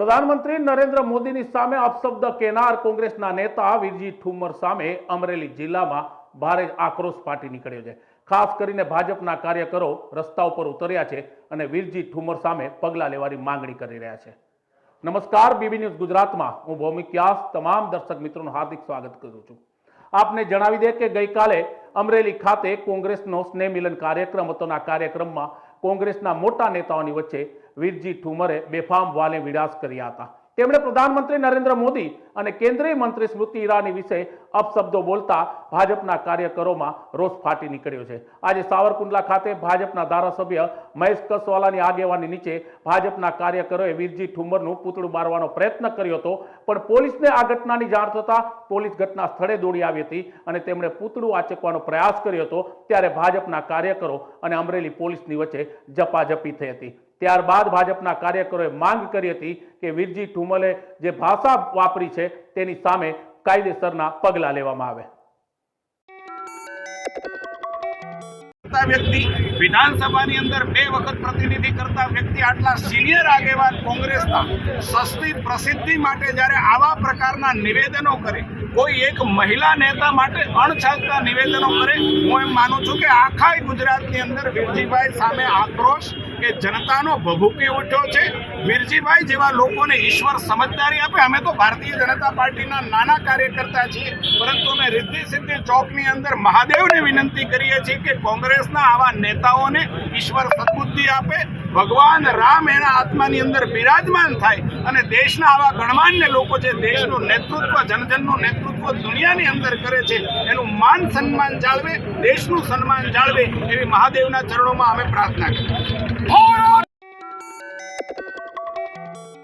પ્રધાનમંત્રી નરેન્દ્ર મોદીની સામે અપશબ્દ કહેનાર કોંગ્રેસના નેતા વીરજી ઠુમ્મર સામે અમરેલી જિલ્લામાં ભારે આક્રોશ ફાટી નીકળ્યો છે। ખાસ કરીને ભાજપના કાર્યકરો રસ્તા ઉપર ઉતર્યા છે અને વીરજી ઠુમ્મર સામે પગલાં લેવાની માંગણી કરી રહ્યા છે। નમસ્કાર, બીબી ન્યૂઝ ગુજરાતમાં હું ભૌમિક વ્યાસ તમામ દર્શક મિત્રોનું હાર્દિક સ્વાગત કરું છું। આપને જણાવી દે કે ગઈકાલે અમરેલી ખાતે કોંગ્રેસનો સ્નેહ મિલન કાર્યક્રમ હતો। આ કાર્યક્રમમાં કોંગ્રેસના મોટા નેતાઓની વચ્ચે વીરજી ઠુમ્મરે બેફામ વાલે વિડાસ કર્યા હતા। તેમણે પ્રધાનમંત્રી નરેન્દ્ર મોદી અને કેન્દ્રીય મંત્રી સ્મૃતિ ઈરાની વિશે અપશબ્દો બોલતા ભાજપના કાર્યકરોમાં રોષ ફાટી નીકળ્યો છે। આજે સાવરકુંડલા ખાતે ભાજપના ધારાસભ્ય મહેશ કસવાલાની આગેવાની નીચે ભાજપના કાર્યકરોએ વીરજી ઠુમ્મરનું પૂતળું બાળવાનો પ્રયત્ન કર્યો હતો, પણ પોલીસને આ ઘટનાની જાણ થતા પોલીસ ઘટના સ્થળે દોડી આવી હતી અને તેમણે પૂતળું આંચકવાનો પ્રયાસ કર્યો હતો। ત્યારે ભાજપના કાર્યકરો અને અમરેલી પોલીસની વચ્ચે ઝપાઝપી થઈ હતી। ત્યારબાદ ભાજપના કાર્યકરોએ માંગ કરી હતી કે વીરજી ઠુમ્મરે જે ભાષા વાપરી છે તેની સામે કાયદેસરના પગલાં લેવામાં આવે। વ્યક્તિ વિધાનસભાની અંદર 2 વખત પ્રતિનિધિ કરતા વ્યક્તિ આટલા સિનિયર આગેવાન કોંગ્રેસના સસ્તી પ્રસિદ્ધિ માટે જ્યારે આવા પ્રકારના નિવેદનો કરે, કોઈ એક મહિલા નેતા માટે અણછાજતા નિવેદનો કરે, હું એમ માનું છું કે આખા ગુજરાતની અંદર વીરજીભાઈ સામે આક્રોશ કે જનતાનો ભભૂકી ઉઠ્યો છે। વીરજીભાઈ જેવા લોકોને ઈશ્વર સમજદારી આપે। અમે તો ભારતીય જનતા પાર્ટીના નાના કાર્યકર્તા છીએ, પરંતુ અમે રિદ્ધિ સિદ્ધિ ચોકની અંદર મહાદેવને વિનંતી કરીએ છીએ કે કોંગ્રેસના આવા નેતાઓને ઈશ્વર સદબુદ્ધિ આપે, ભગવાન રામ એના આત્માની અંદર બિરાજમાન થાય અને દેશના આવા ગણમાન્ય લોકો છે, દેશનું નેતૃત્વ, જનજનનું નેતૃત્વ દુનિયાની અંદર કરે છે, એનું માન સન્માન જાળવે, દેશનું સન્માન જાળવે એવી મહાદેવના ચરણોમાં અમે પ્રાર્થના કરીએ।